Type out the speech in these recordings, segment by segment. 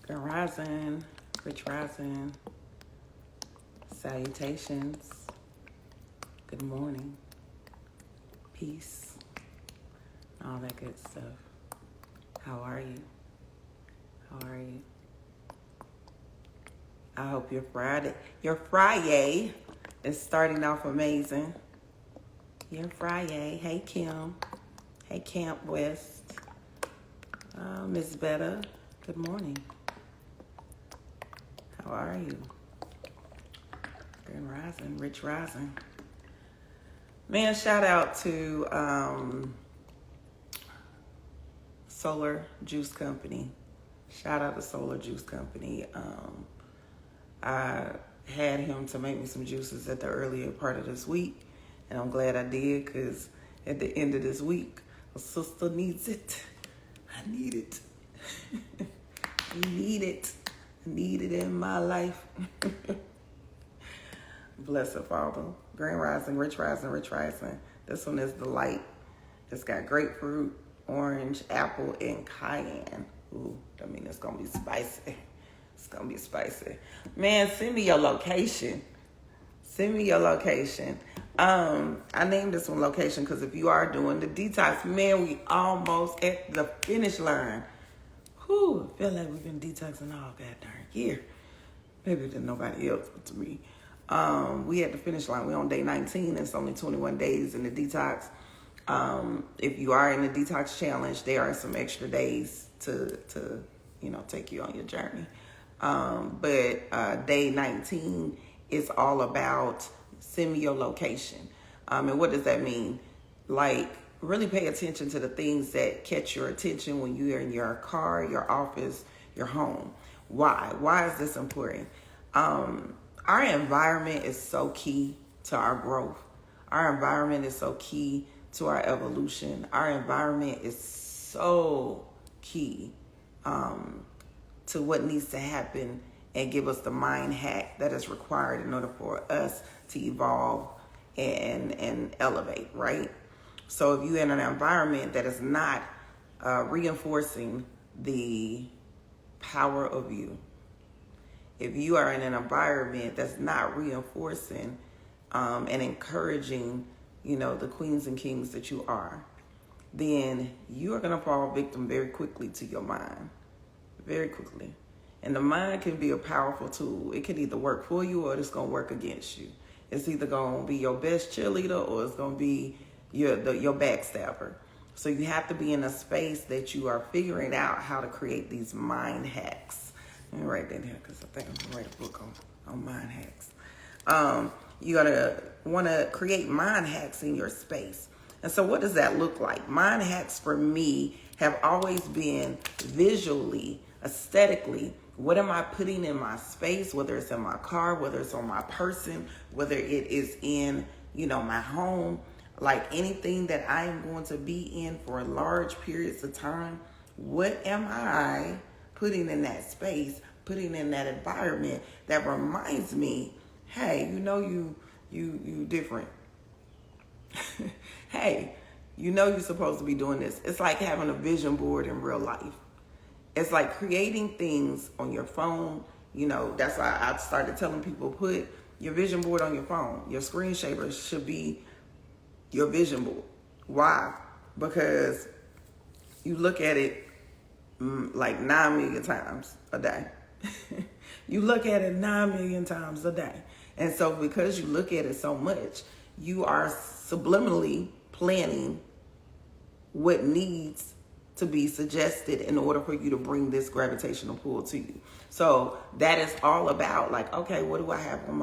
Good rising, rich rising, salutations, good morning, peace, all that good stuff. How are you? How are you? I hope your Friday is starting off amazing. Your Friday. Hey, Kim. Hey, Camp West. Miss Betta, good morning. How are you? Grand rising, rich rising. Man, shout out to Solar Juice Company. Shout out to Solar Juice Company. I had him to make me some juices at the earlier part of this week, and I'm glad I did, because at the end of this week, a sister needs it. I need it. I need it. I need it in my life. Bless her, Father. Grand rising, rich rising, rich rising. This one is the light. It's got grapefruit, orange, apple, and cayenne. Ooh, I mean, it's going to be spicy. It's going to be spicy. Man, send me your location. Send me your location. I named this one location because if you are doing the detox, man, we almost at the finish line. Whew, I feel like we've been detoxing all goddamn year. Maybe to nobody else, but to me. We at the finish line. We're on day 19. It's only 21 days in the detox. If you are in the detox challenge, there are some extra days to take you on your journey. But day 19 is all about send me your location. And what does that mean? Like, really pay attention to the things that catch your attention when you're in your car, your office, your home. Why? Why is this important? Our environment is so key to our growth. Our environment is so key to our evolution. Our environment is so key to what needs to happen and give us the mind hack that is required in order for us to evolve and elevate, right? So if you're in an environment that is not reinforcing the power of you, if you are in an environment that's not reinforcing and encouraging, the queens and kings that you are, then you are going to fall victim very quickly to your mind. Very quickly. And the mind can be a powerful tool. It can either work for you or it's going to work against you. It's either going to be your best cheerleader or it's going to be your backstabber. So you have to be in a space that you are figuring out how to create these mind hacks. Let me write that here because I think I'm going to write a book on mind hacks. You want to create mind hacks in your space. And so what does that look like? Mind hacks for me have always been visually, aesthetically, what am I putting in my space, whether it's in my car, whether it's on my person, whether it is in, my home, like anything that I am going to be in for large periods of time. What am I putting in that space, putting in that environment that reminds me, hey, you different. Hey, you're supposed to be doing this. It's like having a vision board in real life. It's like creating things on your phone. That's why I started telling people, put your vision board on your phone. Your screensaver should be your vision board. Why? Because you look at it like 9 million times a day. You look at it 9 million times a day. And so because you look at it so much, you are subliminally planning what needs to be suggested in order for you to bring this gravitational pull to you. So that is all about, like, okay, what do I have on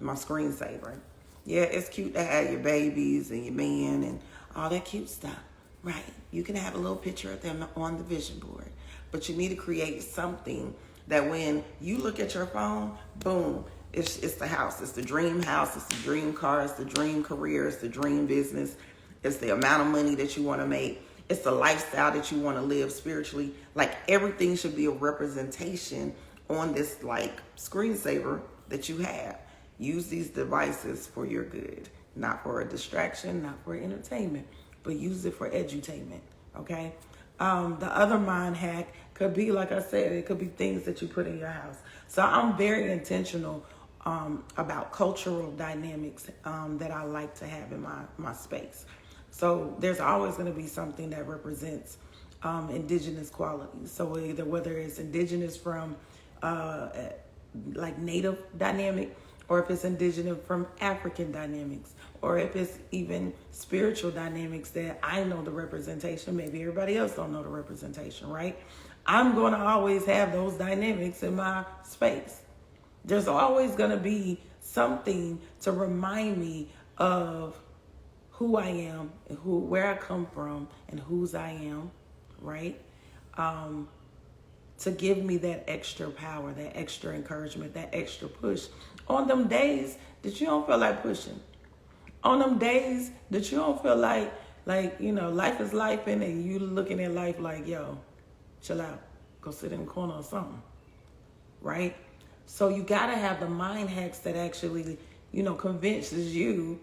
my screensaver? Yeah, it's cute to have your babies and your man and all that cute stuff, right? You can have a little picture of them on the vision board, but you need to create something that when you look at your phone, boom, it's the house. It's the dream house. It's the dream car. It's the dream career. It's the dream business. It's the amount of money that you want to make. It's the lifestyle that you want to live spiritually. Like, everything should be a representation on this, like, screensaver that you have. Use these devices for your good, not for a distraction, not for entertainment, but use it for edutainment, okay? The other mind hack Could be, like I said, it could be things that you put in your house. So I'm very intentional about cultural dynamics that I like to have in my space. So there's always going to be something that represents indigenous qualities. So either whether it's indigenous from like native dynamic, or if it's indigenous from African dynamics, or if it's even spiritual dynamics that I know the representation, maybe everybody else don't know the representation, right? I'm going to always have those dynamics in my space. There's always going to be something to remind me of who I am and where I come from and whose I am, right? To give me that extra power, that extra encouragement, that extra push on them days that you don't feel like pushing, on them days that you don't feel like life is life and you looking at life like, yo, chill out, go sit in the corner or something, right? So you gotta have the mind hacks that actually, convinces you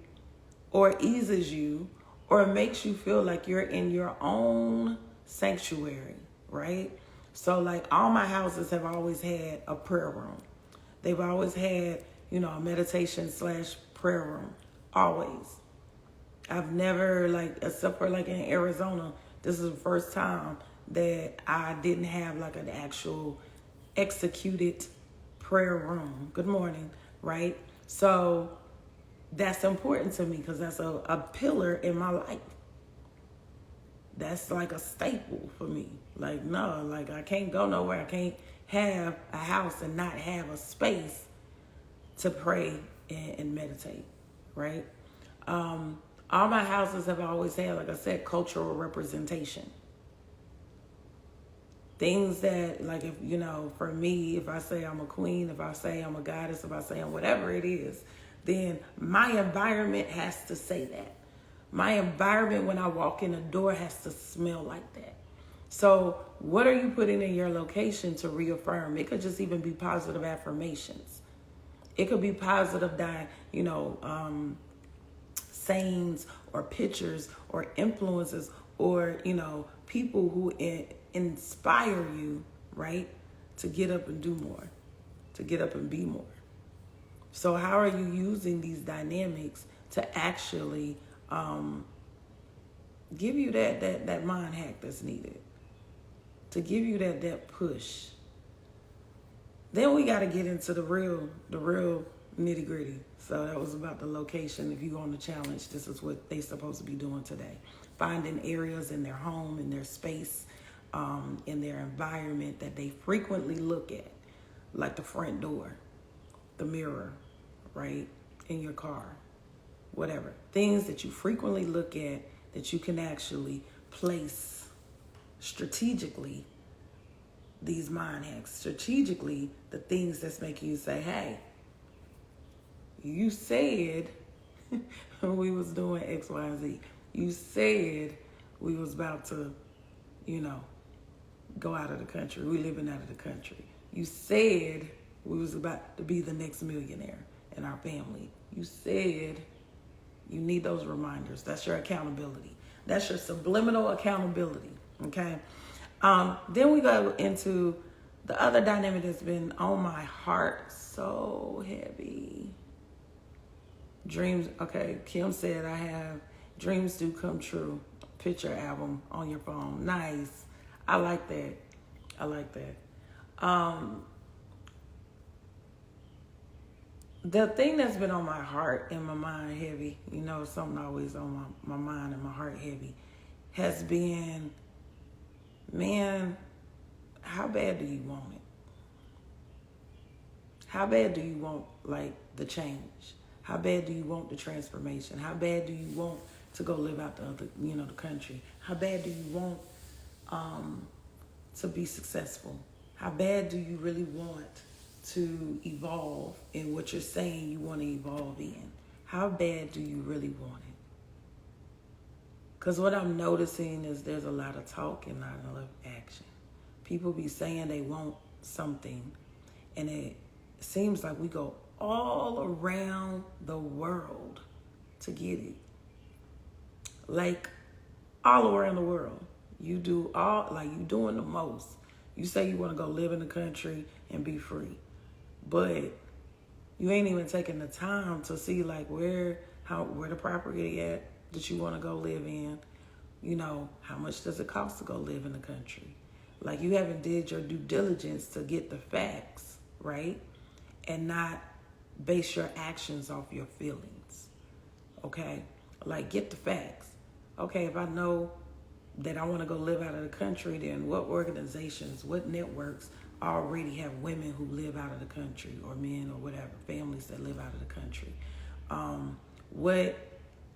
or eases you or makes you feel like you're in your own sanctuary, right? So like all my houses have always had a prayer room. They've always had, a meditation / prayer room, always. I've never, except for in Arizona, this is the first time that I didn't have an actual executed prayer room. Good morning, right? So that's important to me because that's a pillar in my life. That's like a staple for me. I can't go nowhere. I can't have a house and not have a space to pray and meditate, right? All my houses have always had, like I said, cultural representation. Things that, for me, if I say I'm a queen, if I say I'm a goddess, if I say I'm whatever it is, then my environment has to say that. My environment when I walk in the door has to smell like that. So what are you putting in your location to reaffirm? It could just even be positive affirmations. It could be positive, sayings or pictures or influences or, people who inspire you, right? To get up and do more, to get up and be more. So how are you using these dynamics to actually give you that mind hack that's needed, to give you that push? Then we got to get into the real nitty gritty. So that was about the location. If you go on the challenge, this is what they're supposed to be doing today. Finding areas in their home, in their space, in their environment that they frequently look at, like the front door, the mirror, right, in your car, whatever. Things that you frequently look at that you can actually place strategically these mind hacks, strategically the things that's making you say, hey, you said we was doing X, Y, and Z. You said we was about to, go out of the country. We living out of the country. You said we was about to be the next millionaire in our family. You said you need those reminders. That's your accountability. That's your subliminal accountability, okay? Then we go into the other dynamic that's been on my heart so heavy. Dreams, okay, Kim said I have Dreams Do Come True picture album on your phone. Nice. I like that. The thing that's been on my heart and my mind heavy, something always on my mind and my heart heavy, has been, man, how bad do you want it? How bad do you want, the change? How bad do you want the transformation? How bad do you want to go live out the country? How bad do you want to be successful? How bad do you really want to evolve in what you're saying you want to evolve in? How bad do you really want it? Because what I'm noticing is there's a lot of talk and not enough action. People be saying they want something, and it seems like we go all around the world to get it. All around the world. You do you doing the most. You say you want to go live in the country and be free, but you ain't even taking the time to see like where the property at that you want to go live in. You know, how much does it cost to go live in the country? Like, you haven't did your due diligence to get the facts, right? And not base your actions off your feelings, okay? Like, get the facts. Okay, if I know that I want to go live out of the country, then what organizations, what networks already have women who live out of the country, or men, or whatever, families that live out of the country? What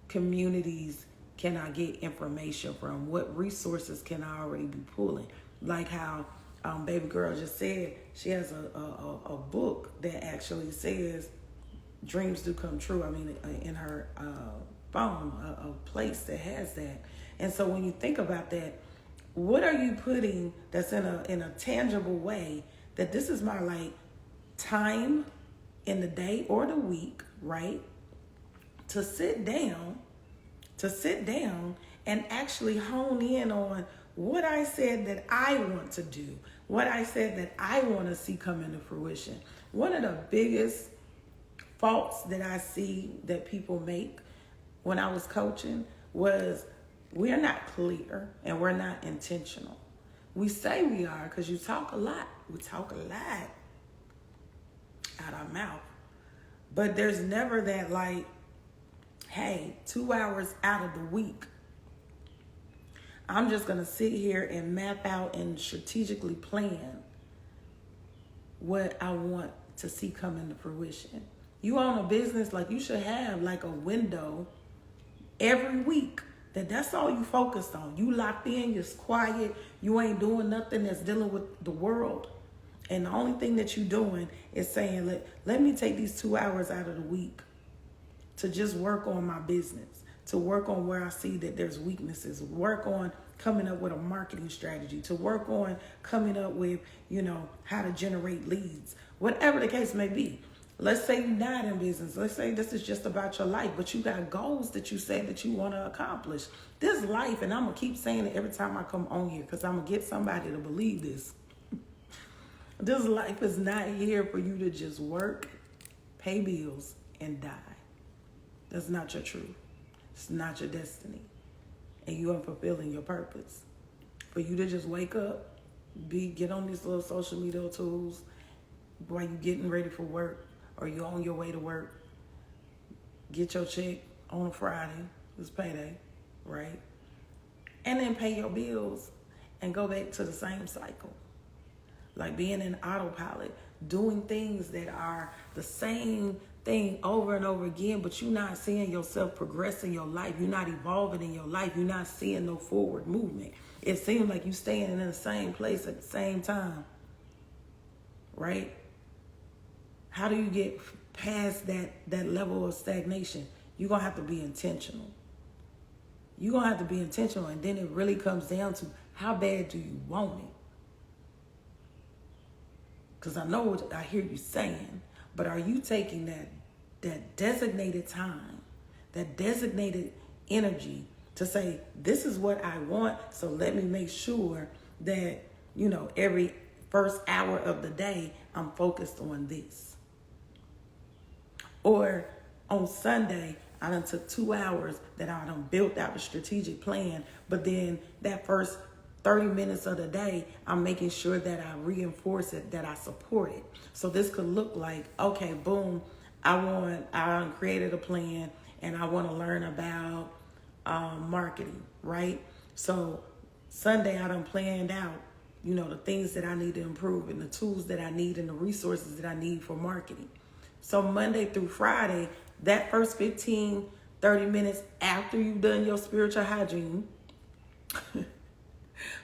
communities can I get information from? What resources can I already be pulling? Like how baby girl just said, she has a book that actually says dreams do come true. I mean, in her phone, a place that has that. And so when you think about that, what are you putting that's in a tangible way that this is my like time in the day or the week, right? To sit down and actually hone in on what I said that I want to do, what I said that I want to see come into fruition. One of the biggest faults that I see that people make when I was coaching was we're not clear and we're not intentional. We say we are because you talk a lot. We talk a lot out our mouth. But there's never that like, hey, 2 hours out of the week, I'm just going to sit here and map out and strategically plan what I want to see come into fruition. You own a business, like you should have like a window every week that's all you focused on. You locked in, you're quiet, you ain't doing nothing that's dealing with the world. And the only thing that you're doing is saying, let me take these 2 hours out of the week to just work on my business, to work on where I see that there's weaknesses, work on coming up with a marketing strategy, to work on coming up with, how to generate leads, whatever the case may be. Let's say you're not in business. Let's say this is just about your life, but you got goals that you say that you want to accomplish. This life, and I'm going to keep saying it every time I come on here because I'm going to get somebody to believe this. This life is not here for you to just work, pay bills, and die. That's not your truth. It's not your destiny. And you are fulfilling your purpose. For you to just wake up, get on these little social media tools while you're getting ready for work or you're on your way to work, get your check on a Friday, it's payday, right? And then pay your bills and go back to the same cycle. Like being in autopilot, doing things that are the same thing over and over again, but you're not seeing yourself progress in your life. You're not evolving in your life. You're not seeing no forward movement. It seems like you're staying in the same place at the same time, right? How do you get past that level of stagnation? You're going to have to be intentional. You're going to have to be intentional, and then it really comes down to how bad do you want it? Because I know what I hear you saying, but are you taking that designated time, that designated energy to say, this is what I want, so let me make sure that, every first hour of the day, I'm focused on this. Or on Sunday, I done took 2 hours that I done built out a strategic plan, but then that first 30 minutes of the day, I'm making sure that I reinforce it, that I support it. So this could look like, okay, boom, I created a plan and I want to learn about marketing, right? So Sunday I done planned out, the things that I need to improve and the tools that I need and the resources that I need for marketing. So Monday through Friday, that first 15, 30 minutes after you've done your spiritual hygiene,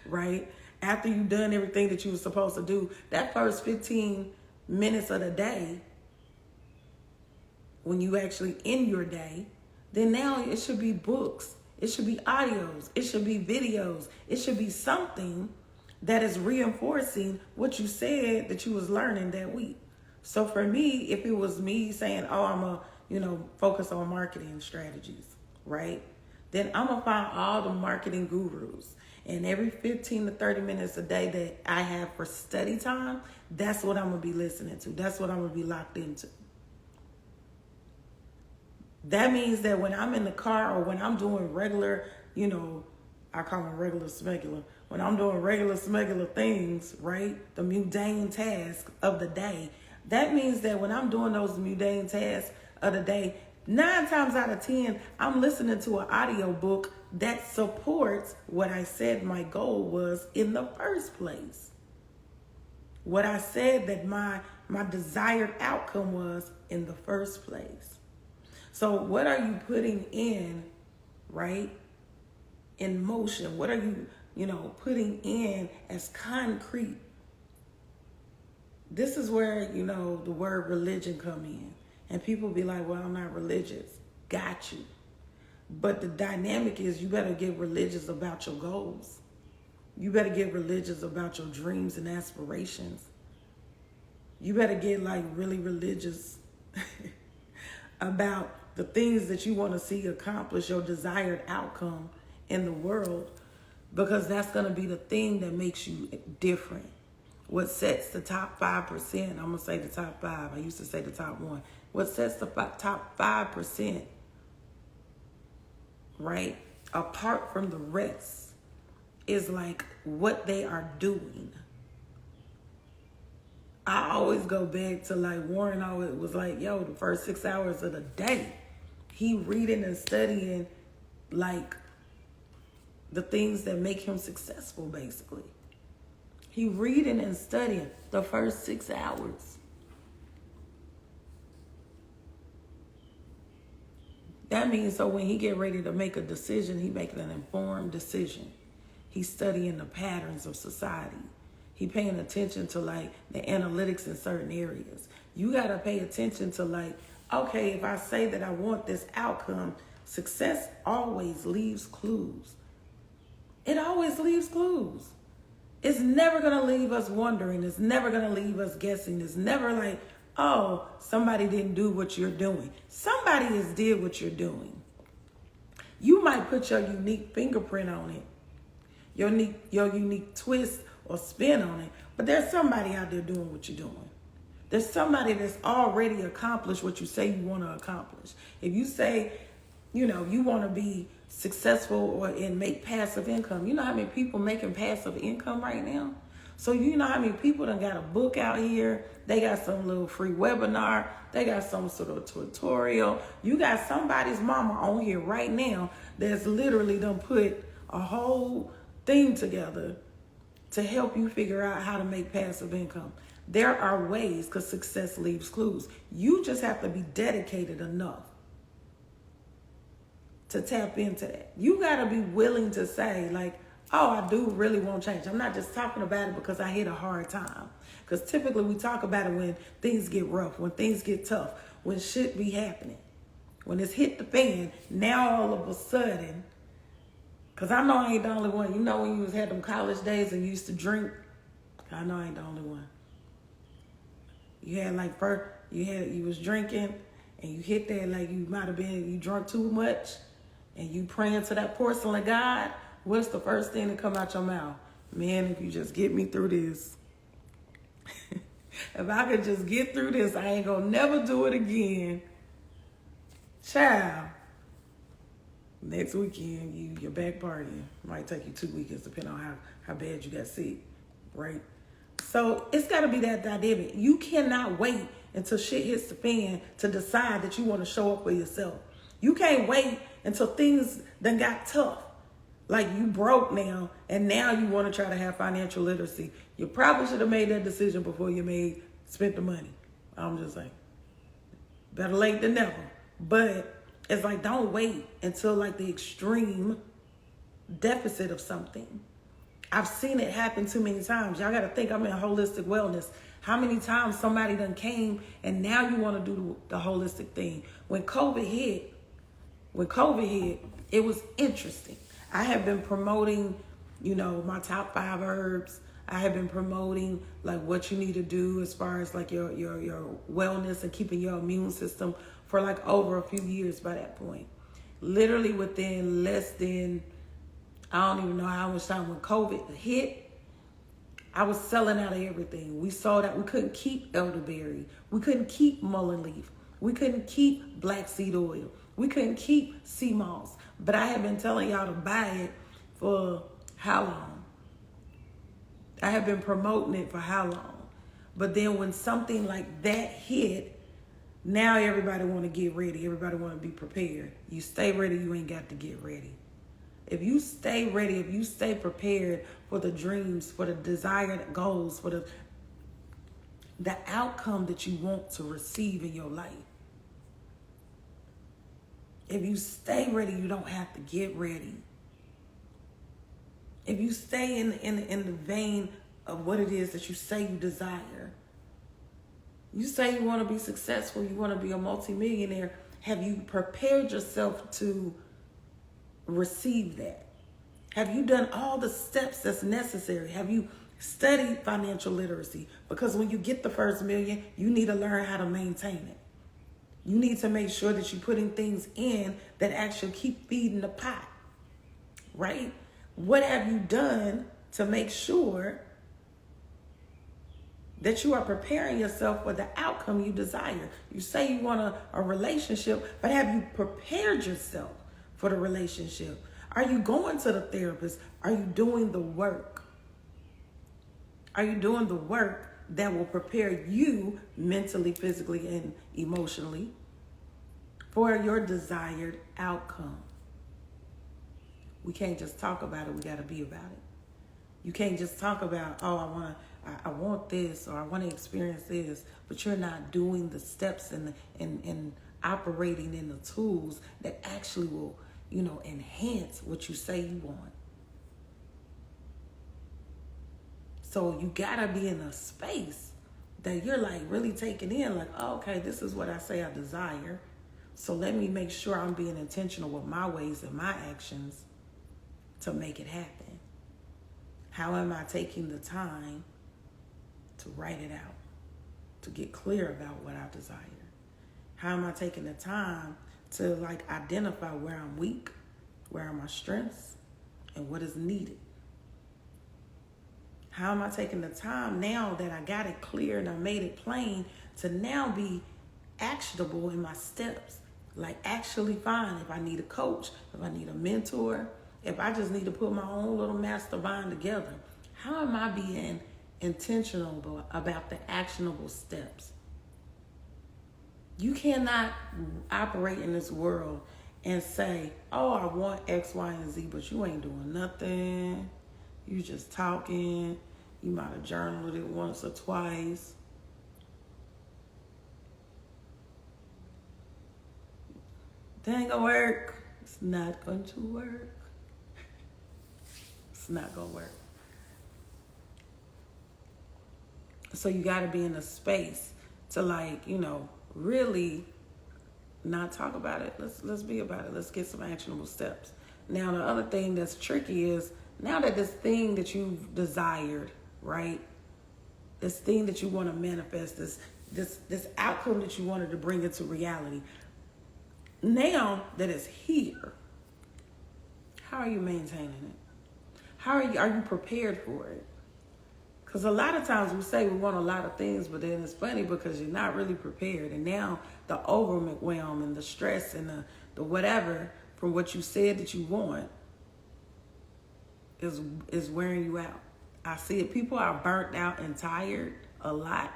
right? After you've done everything that you were supposed to do, that first 15 minutes of the day, when you actually end your day, then now it should be books. It should be audios. It should be videos. It should be something that is reinforcing what you said that you was learning that week. So for me, if it was me saying, I'm going to, focus on marketing strategies, right? then I'm going to find all the marketing gurus. And every 15 to 30 minutes a day that I have for study time, that's what I'm going to be listening to. That's what I'm going to be locked into. That means that when I'm in the car or when I'm doing regular, I call them regular smegular. When I'm doing regular smegular things, right, the mundane task of the day, that means that when I'm doing those mundane tasks of the day, 9 times out of 10, I'm listening to an audio book that supports what I said my goal was in the first place. What I said that my desired outcome was in the first place. So what are you putting in, right, in motion? What are you, putting in as concrete? This is where, the word religion come in. And people be like, well, I'm not religious. Got you. But the dynamic is you better get religious about your goals. You better get religious about your dreams and aspirations. You better get really religious about the things that you want to see accomplish, your desired outcome in the world, because that's going to be the thing that makes you different. What sets the top 5%, I'm going to say the top 5. I used to say the top 1. What sets the top 5%, right, apart from the rest is what they are doing. I always go back to Warren always was the first 6 hours of the day, he reading and studying the things that make him successful, basically. He reading and studying the first 6 hours. That means so when he get ready to make a decision, he making an informed decision. He's studying the patterns of society. He paying attention to the analytics in certain areas. You got to pay attention to okay, if I say that I want this outcome, success always leaves clues. It always leaves clues. It's never going to leave us wondering. It's never going to leave us guessing. It's never oh, somebody didn't do what you're doing. Somebody has did what you're doing. You might put your unique fingerprint on it, your unique twist or spin on it, but there's somebody out there doing what you're doing. There's somebody that's already accomplished what you say you want to accomplish. If you say, you want to be successful and make passive income, you know how many people making passive income right now? So you know how many people done got a book out here, they got some little free webinar, they got some sort of tutorial. You got somebody's mama on here right now that's literally done put a whole thing together to help you figure out how to make passive income. There are ways, because success leaves clues. You just have to be dedicated enough to tap into that. You got to be willing to say oh, I do really want change. I'm not just talking about it because I hit a hard time. Because typically we talk about it when things get rough, when things get tough, when shit be happening. When it's hit the fan, now all of a sudden, because I know I ain't the only one. When you had them college days and you used to drink, I know I ain't the only one. You had you was drinking and you hit that you might have been, you drunk too much and you praying to that porcelain God. What's the first thing that come out your mouth? Man, if you just get me through this. If I could just get through this, I ain't gonna never do it again. Child. Next weekend, you're back partying. Might take you 2 weekends, depending on how bad you got sick, right? So it's got to be that dynamic. You cannot wait until shit hits the fan to decide that you want to show up for yourself. You can't wait until things done got tough. You broke now, and now you want to try to have financial literacy. You probably should have made that decision before you spent the money. I'm just saying. Better late than never. But it's don't wait until the extreme deficit of something. I've seen it happen too many times. Y'all got to think I'm in holistic wellness. How many times somebody done came and now you want to do the holistic thing? When COVID hit, it was interesting. I have been promoting, my top 5 herbs. I have been promoting what you need to do as far as your wellness and keeping your immune system for over a few years by that point. Literally within less than, I don't even know how much time when COVID hit, I was selling out of everything. We sold out. We couldn't keep elderberry. We couldn't keep mullein leaf. We couldn't keep black seed oil. We couldn't keep sea moss. But I have been telling y'all to buy it for how long? I have been promoting it for how long? But then when something like that hit, now everybody want to get ready. Everybody want to be prepared. You stay ready, you ain't got to get ready. If you stay ready, if you stay prepared for the dreams, for the desired goals, for the outcome that you want to receive in your life. If you stay ready, you don't have to get ready. If you stay in the vein of what it is that you say you desire, you say you want to be successful, you want to be a multimillionaire, have you prepared yourself to receive that? Have you done all the steps that's necessary? Have you studied financial literacy? Because when you get the first million, you need to learn how to maintain it. You need to make sure that you're putting things in that actually keep feeding the pot, right? What have you done to make sure that you are preparing yourself for the outcome you desire? You say you want a relationship, but have you prepared yourself for the relationship? Are you going to the therapist? Are you doing the work? Are you doing the work that will prepare you mentally, physically, and emotionally for your desired outcome? We can't just talk about it. We got to be about it. You can't just talk about, oh, I want this, or I want to experience this, but you're not doing the steps and operating in the tools that actually will, enhance what you say you want. So you gotta be in a space that you're like really taking in, like, oh, okay, this is what I say I desire. So let me make sure I'm being intentional with my ways and my actions to make it happen. How am I taking the time to write it out, to get clear about what I desire? How am I taking the time to identify where I'm weak, where are my strengths, and what is needed? How am I taking the time now that I got it clear and I made it plain to now be actionable in my steps? Like actually find if I need a coach, if I need a mentor, if I just need to put my own little mastermind together. How am I being intentional about the actionable steps? You cannot operate in this world and say, oh, I want X, Y, and Z, but you ain't doing nothing. You just talking. You might have journaled it once or twice. That ain't gonna work. It's not going to work. It's not gonna work. So you gotta be in a space to really not talk about it. Let's be about it. Let's get some actionable steps. Now the other thing that's tricky is now that this thing that you've desired, right? This thing that you want to manifest, this outcome that you wanted to bring into reality. Now that it's here, how are you maintaining it? How are you prepared for it? Because a lot of times we say we want a lot of things, but then it's funny because you're not really prepared. And now the overwhelm and the stress and the whatever from what you said that you want is wearing you out. I see it. People are burnt out and tired a lot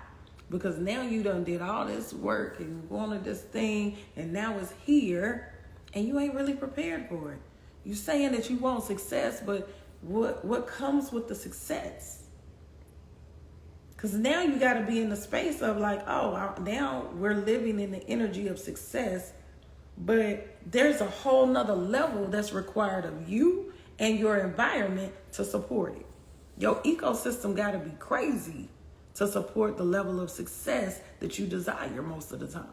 because now you done did all this work and wanted this thing and now it's here and you ain't really prepared for it. You saying that you want success, but what comes with the success? Because now you got to be in the space of now we're living in the energy of success, but there's a whole nother level that's required of you and your environment to support it. Your ecosystem got to be crazy to support the level of success that you desire most of the time.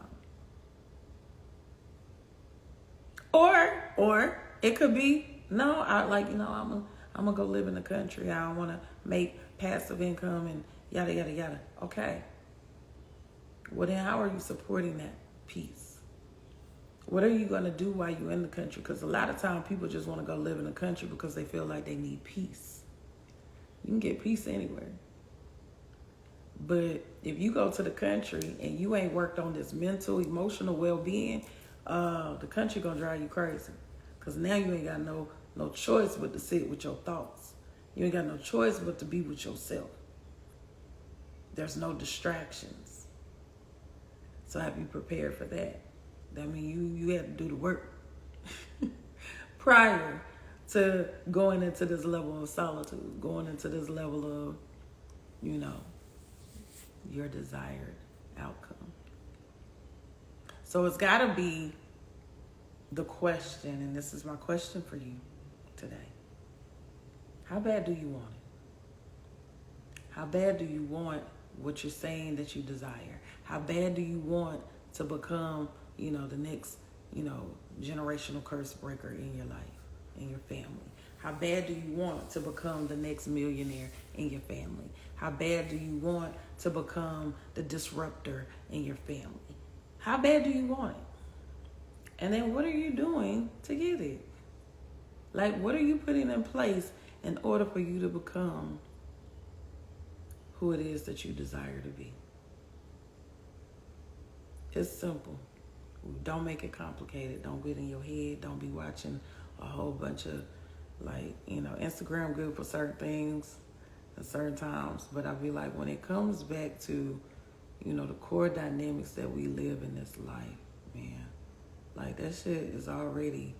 Or it could be, no, I'm going to go live in the country. I don't want to make passive income and yada, yada, yada. Okay. Well, then how are you supporting that piece? What are you going to do while you're in the country? Because a lot of times people just want to go live in the country because they feel like they need peace. You can get peace anywhere. But if you go to the country and you ain't worked on this mental, emotional well-being, the country going to drive you crazy. Because now you ain't got no choice but to sit with your thoughts. You ain't got no choice but to be with yourself. There's no distractions. So have you prepared for that? That means you had to do the work prior to going into this level of solitude, going into this level of, your desired outcome. So it's got to be the question, and this is my question for you today. How bad do you want it? How bad do you want what you're saying that you desire? How bad do you want to become, the next, generational curse breaker in your life, in your family? How bad do you want to become the next millionaire in your family? How bad do you want to become the disruptor in your family? How bad do you want it? And then what are you doing to get it? Like, what are you putting in place in order for you to become who it is that you desire to be? It's simple. Don't make it complicated. Don't get in your head. Don't be watching a whole bunch of, Instagram good for certain things at certain times. But I feel like when it comes back to, the core dynamics that we live in this life, man, like that shit is already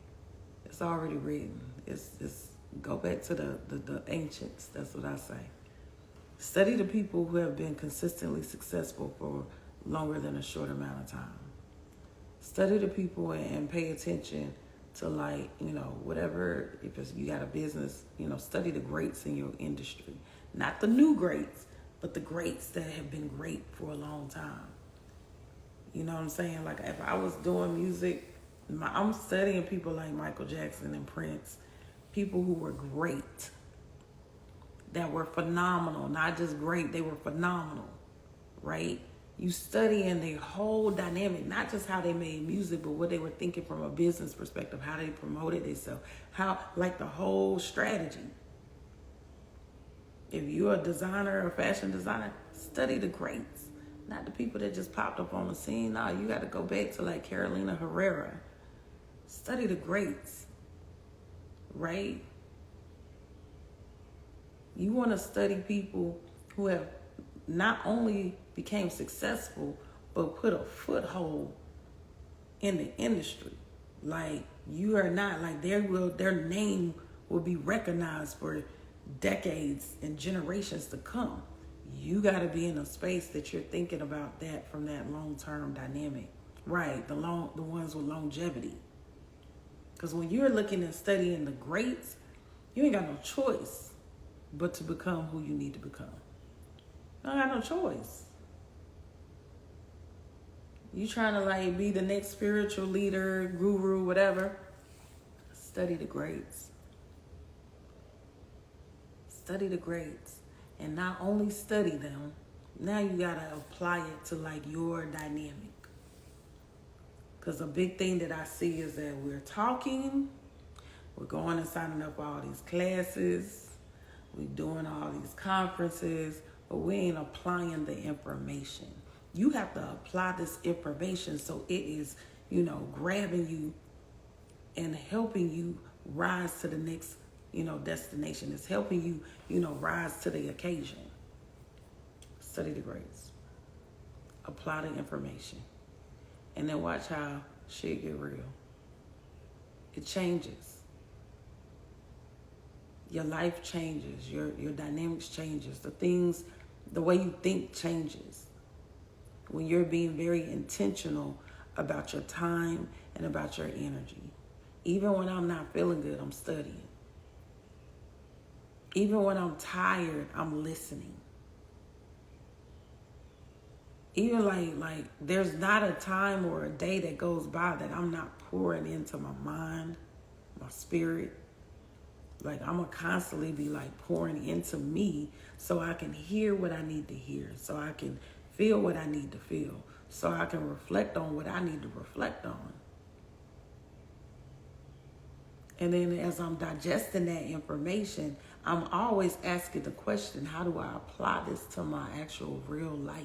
written. It's go back to the ancients. That's what I say. Study the people who have been consistently successful for longer than a short amount of time. Study the people and pay attention to whatever, if you got a business, study the greats in your industry. Not the new greats, but the greats that have been great for a long time. You know what I'm saying? Like if I was doing music, I'm studying people like Michael Jackson and Prince, people who were great, that were phenomenal, not just great, they were phenomenal, right? You studying their whole dynamic, not just how they made music, but what they were thinking from a business perspective, how they promoted themselves, the whole strategy. If you're a designer or fashion designer, study the greats, not the people that just popped up on the scene. No, you got to go back to Carolina Herrera. Study the greats, right? You want to study people who have not only became successful, but put a foothold in the industry. Like you are not their name will be recognized for decades and generations to come. You got to be in a space that you're thinking about that from that long-term dynamic, right? The ones with longevity. Because when you're looking and studying the greats, you ain't got no choice but to become who you need to become. You don't got no choice. You trying to be the next spiritual leader, guru, whatever. Study the greats. Study the greats. And not only study them, now you got to apply it to your dynamic. Because a big thing that I see is that we're talking, we're going and signing up for all these classes, we're doing all these conferences, but we ain't applying the information. You have to apply this information so it is, grabbing you and helping you rise to the next, destination. It's helping you, rise to the occasion. Study the greats. Apply the information. And then watch how shit get real. It changes. Your life changes. Your dynamics changes. The way you think changes. When you're being very intentional about your time and about your energy. Even when I'm not feeling good, I'm studying. Even when I'm tired, I'm listening. Even like there's not a time or a day that goes by that I'm not pouring into my mind, my spirit. I'm gonna constantly be pouring into me so I can hear what I need to hear, so I can feel what I need to feel, so I can reflect on what I need to reflect on. And then as I'm digesting that information, I'm always asking the question, how do I apply this to my actual real life?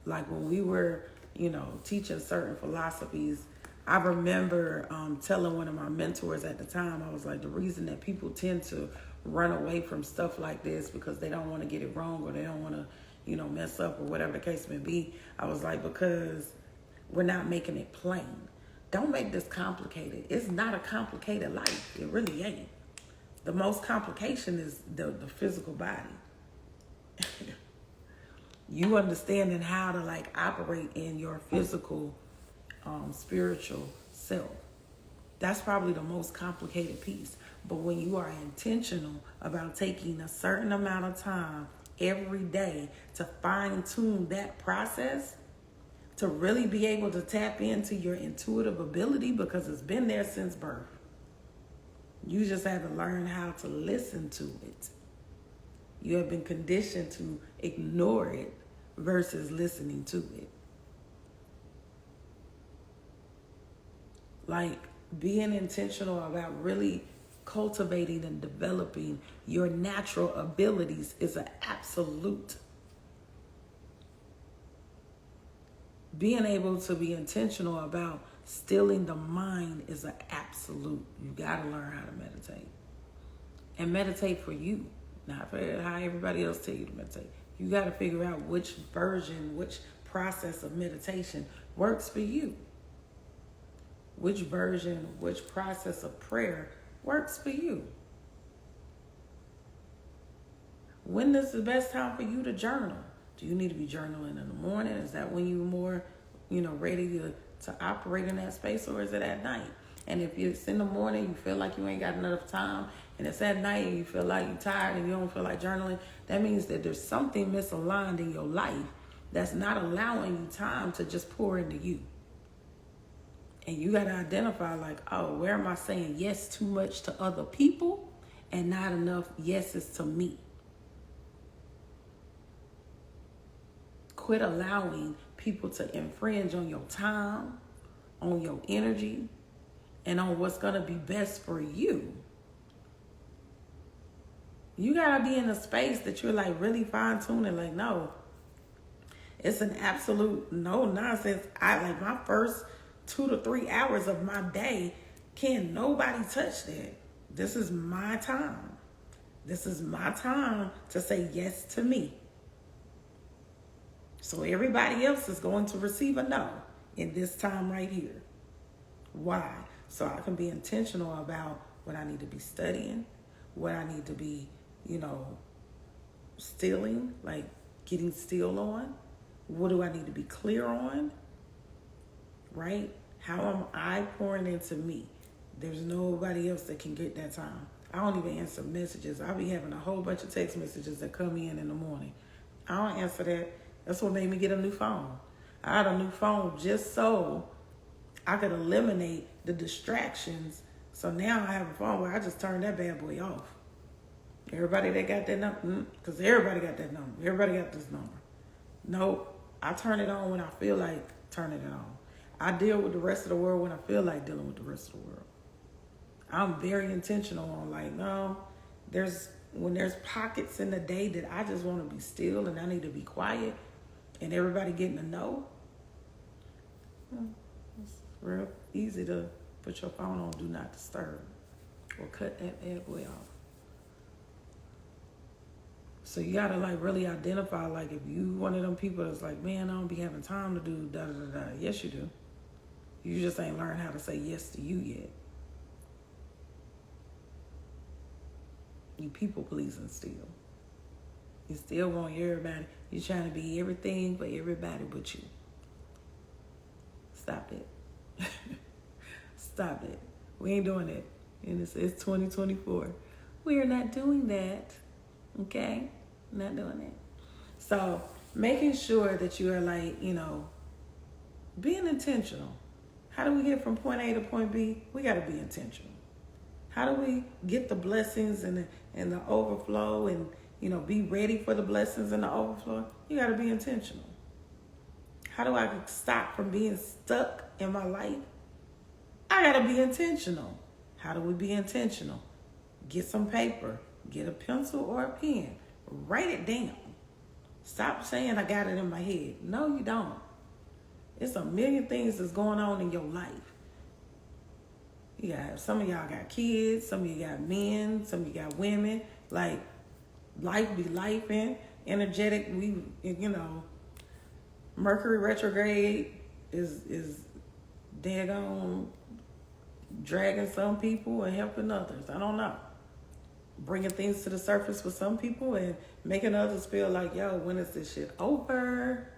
Like when we were, teaching certain philosophies, I remember telling one of my mentors at the time, I was like, the reason that people tend to run away from stuff like this because they don't want to get it wrong or they don't want to, mess up or whatever the case may be. I was like, because we're not making it plain. Don't make this complicated. It's not a complicated life. It really ain't. The most complication is the physical body. You understanding how to operate in your physical, spiritual self. That's probably the most complicated piece. But when you are intentional about taking a certain amount of time every day to fine tune that process, to really be able to tap into your intuitive ability, because it's been there since birth. You just have to learn how to listen to it. You have been conditioned to ignore it versus listening to it. Like being intentional about really cultivating and developing your natural abilities is an absolute. Being able to be intentional about stilling the mind is an absolute. You got to learn how to meditate. And meditate for you, not for how everybody else tell you to meditate. You got to figure out which version, which process of meditation works for you. Which version, which process of prayer works for you. When is the best time for you to journal? Do you need to be journaling in the morning? Is that when you're more, ready to operate in that space, or is it at night? And if it's in the morning, you feel like you ain't got enough time, and it's at night and you feel like you're tired and you don't feel like journaling, that means that there's something misaligned in your life that's not allowing you time to just pour into you. And you got to identify where am I saying yes too much to other people and not enough yeses to me? Quit allowing people to infringe on your time, on your energy, and on what's going to be best for you. You got to be in a space that you're really fine-tuning. No, it's an absolute no nonsense. My first 2 to 3 hours of my day, can't nobody touch that. This is my time. This is my time to say yes to me. So everybody else is going to receive a no in this time right here. Why? So I can be intentional about what I need to be studying, what I need to be, stilling, getting still on. What do I need to be clear on? Right? How am I pouring into me? There's nobody else that can get that time. I don't even answer messages. I'll be having a whole bunch of text messages that come in the morning. I don't answer that. That's what made me get a new phone. I had a new phone just so I could eliminate the distractions. So now I have a phone where I just turn that bad boy off. Everybody that got that number, because everybody got that number. Everybody got this number. Nope. I turn it on when I feel like turning it on. I deal with the rest of the world when I feel like dealing with the rest of the world. I'm very intentional on when there's pockets in the day that I just want to be still and I need to be quiet and everybody getting to know. It's real easy to put your phone on Do Not Disturb or cut that bad boy off. So you gotta really identify if you one of them people that's man, I don't be having time to do da da da da. Yes, you do. You just ain't learned how to say yes to you yet. You people pleasing still. You still want everybody. You're trying to be everything for everybody but you. Stop it. Stop it. We ain't doing it. And it's 2024. We are not doing that. Okay? Not doing it. So making sure that you are being intentional. How do we get from point A to point B? We got to be intentional. How do we get the blessings and the overflow and, be ready for the blessings and the overflow? You got to be intentional. How do I stop from being stuck in my life? I gotta be intentional. How do we be intentional? Get some paper, get a pencil or a pen, write it down. Stop saying I got it in my head. No, you don't. It's a million things that's going on in your life. Some of y'all got kids, some of you got men, some of you got women. Like, life be lifing, energetic. Mercury retrograde is daggone dragging some people and helping others. I don't know. Bringing things to the surface for some people and making others feel like, yo, when is this shit over?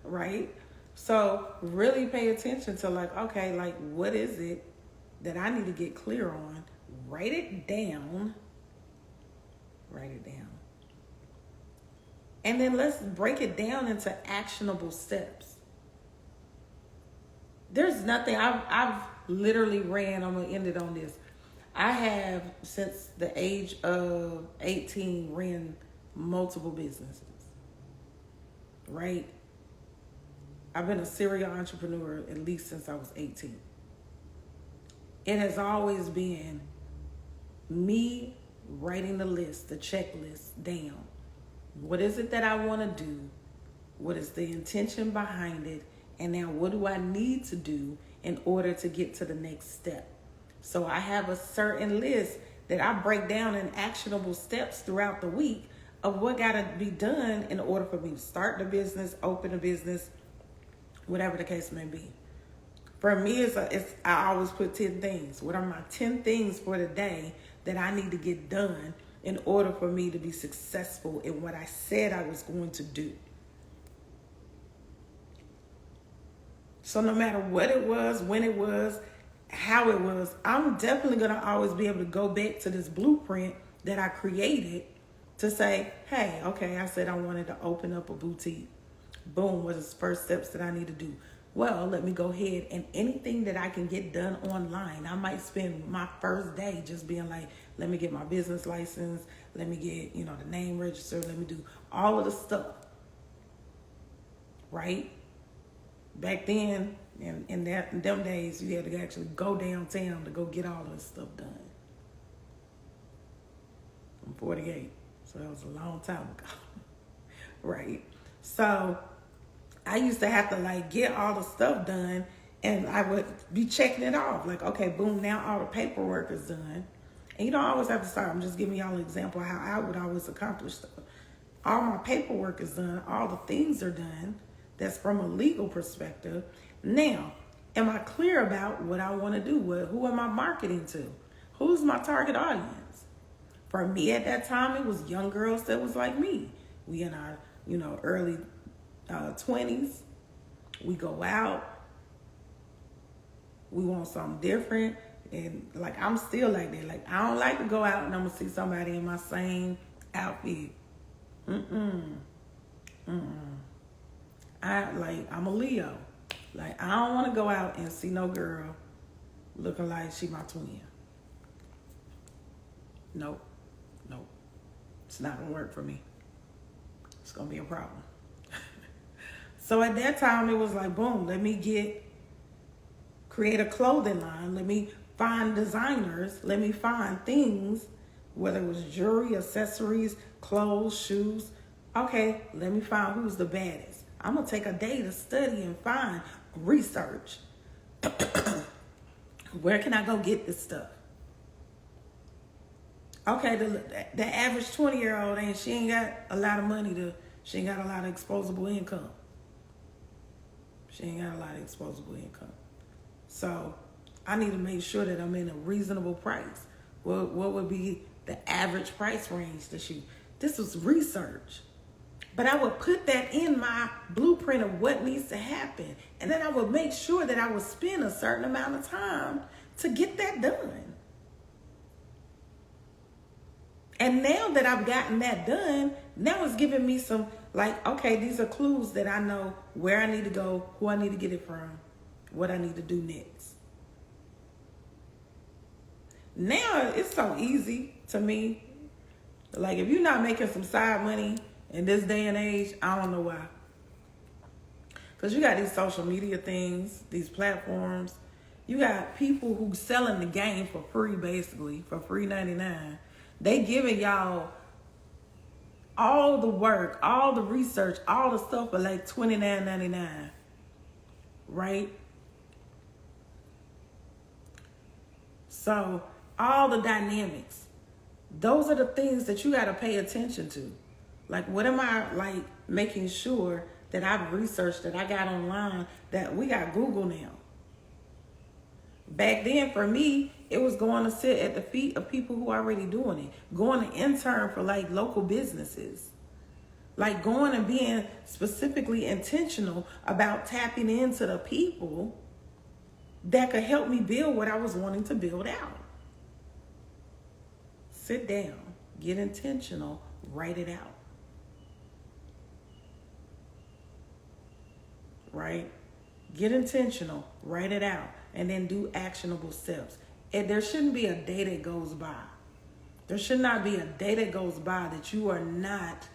Right? So really pay attention to okay, what is it that I need to get clear on? Write it down. Write it down. And then let's break it down into actionable steps. There's nothing, I've literally I'm going to end it on this. I have, since the age of 18, ran multiple businesses, right? I've been a serial entrepreneur at least since I was 18. It has always been me writing the list, the checklist down. What is it that I want to do? What is the intention behind it? And now what do I need to do in order to get to the next step? So I have a certain list that I break down in actionable steps throughout the week of what got to be done in order for me to start the business, open a business, whatever the case may be. For me, I always put 10 things. What are my 10 things for the day that I need to get done in order for me to be successful in what I said I was going to do? So no matter what it was, when it was, how it was, I'm definitely going to always be able to go back to this blueprint that I created to say, hey, okay, I said I wanted to open up a boutique. Boom, what is the first steps that I need to do? Well, let me go ahead and anything that I can get done online. I might spend my first day just being like, let me get my business license. Let me get, the name registered. Let me do all of the stuff. Right? Back then, in them days, you had to actually go downtown to go get all of this stuff done. I'm 48, so that was a long time ago. Right? So I used to have to get all the stuff done, and I would be checking it off. Okay, boom, now all the paperwork is done. And you don't always have to start. I'm just giving y'all an example of how I would always accomplish stuff. All my paperwork is done. All the things are done. That's from a legal perspective. Now, am I clear about what I want to do? Who am I marketing to? Who's my target audience? For me at that time, it was young girls that was like me. We in our, early 20s. We go out. We want something different. And I'm still like that. I don't like to go out and I'm going to see somebody in my same outfit. I'm a Leo. I don't want to go out and see no girl looking like she my twin. Nope. It's not going to work for me. It's going to be a problem. So at that time, it was boom, let me create a clothing line. Let me find designers. Let me find things, whether it was jewelry, accessories, clothes, shoes. Okay, let me find who's the baddest. I'm going to take a day to study and find research. Where can I go get this stuff? Okay, the average 20-year-old she ain't got a lot of money she ain't got a lot of exposable income. So I need to make sure that I'm in a reasonable price. What would be the average price range to shoot? This was research. But I would put that in my blueprint of what needs to happen. And then I would make sure that I would spend a certain amount of time to get that done. And now that I've gotten that done, now it's giving me some, okay, these are clues that I know where I need to go, who I need to get it from, what I need to do next. Now it's so easy to me. If you're not making some side money in this day and age, I don't know why. Because you got these social media things, these platforms. You got people who selling the game for free, basically, for free 99. They giving y'all all the work, all the research, all the stuff for like $29.99, right? So all the dynamics, those are the things that you got to pay attention to. Like, what am I like making sure that I've researched, that I got online, that we got Google now. Back then, for me, it was going to sit at the feet of people who are already doing it. Going to intern for like local businesses. Like going and being specifically intentional about tapping into the people that could help me build what I was wanting to build out. Sit down, get intentional, write it out. Right? Get intentional, write it out, and then do actionable steps. And there shouldn't be a day that goes by. There should not be a day that goes by that you are not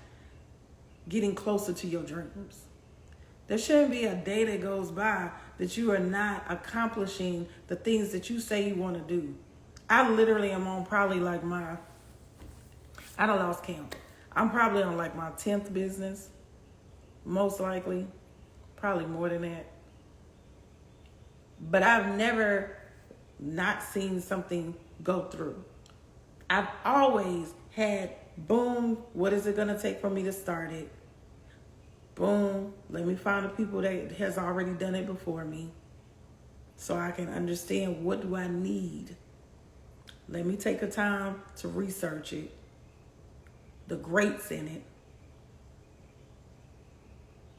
getting closer to your dreams. There shouldn't be a day that goes by that you are not accomplishing the things that you say you want to do. I literally am on probably like I done lost count. I'm probably on like my 10th business, most likely. Probably more than that. But I've never not seen something go through. I've always had, boom, what is it going to take for me to start it? Boom, let me find the people that has already done it before me so I can understand what do I need. Let me take the time to research it, the greats in it,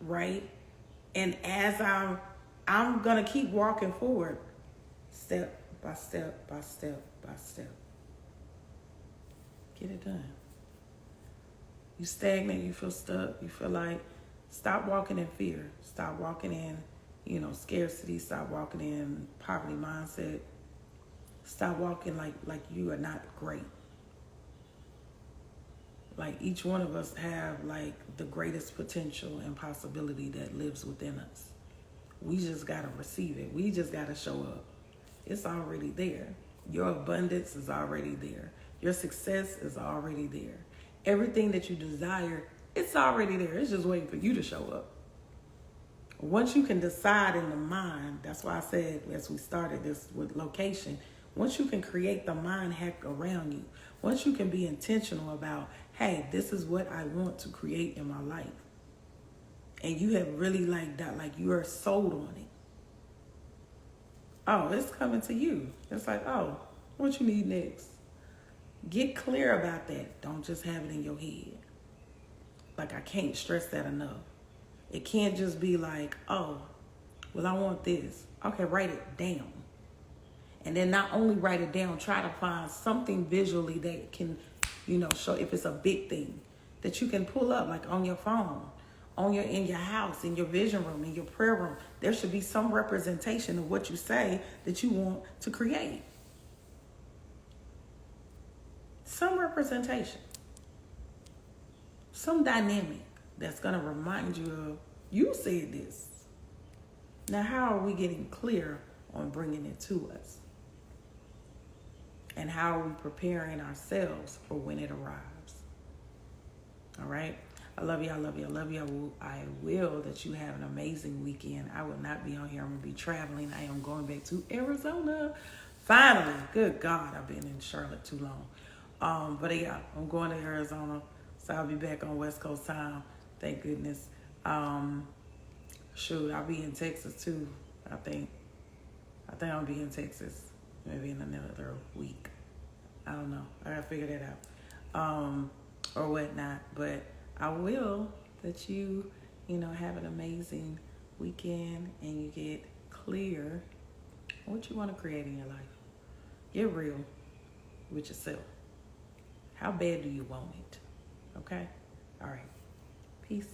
right? And as I'm going to keep walking forward, step by step by step by step. Get it done. You stagnant, you feel stuck, you feel like, stop walking in fear. Stop walking in, scarcity. Stop walking in poverty mindset. Stop walking like you are not great. Like each one of us have like the greatest potential and possibility that lives within us. We just got to receive it. We just got to show up. It's already there. Your abundance is already there. Your success is already there. Everything that you desire, it's already there. It's just waiting for you to show up. Once you can decide in the mind, that's why I said as we started this with location, once you can create the mind hack around you, once you can be intentional about, hey, this is what I want to create in my life. And you have really like that, like you are sold on it. Oh, it's coming to you. It's like, oh, what you need next? Get clear about that. Don't just have it in your head. Like, I can't stress that enough. It can't just be like, oh, well, I want this. Okay, write it down. And then not only write it down, try to find something visually that can, show if it's a big thing that you can pull up, like on your phone, in your house, in your vision room, in your prayer room. There should be some representation of what you say that you want to create. Some representation. Some dynamic that's going to remind you of, you said this. Now, how are we getting clear on bringing it to us? And how are we preparing ourselves for when it arrives? All right? I love you. I love you. I love you. I will that you have an amazing weekend. I will not be on here. I'm going to be traveling. I am going back to Arizona. Finally. Good God. I've been in Charlotte too long. But yeah, I'm going to Arizona. So I'll be back on West Coast time. Thank goodness. I'll be in Texas too, I think I'll be in Texas maybe in another week. I don't know. I gotta figure that out. Or whatnot. But I will that you, have an amazing weekend and you get clear on what you want to create in your life. Get real with yourself. How bad do you want it? Okay? All right. Peace.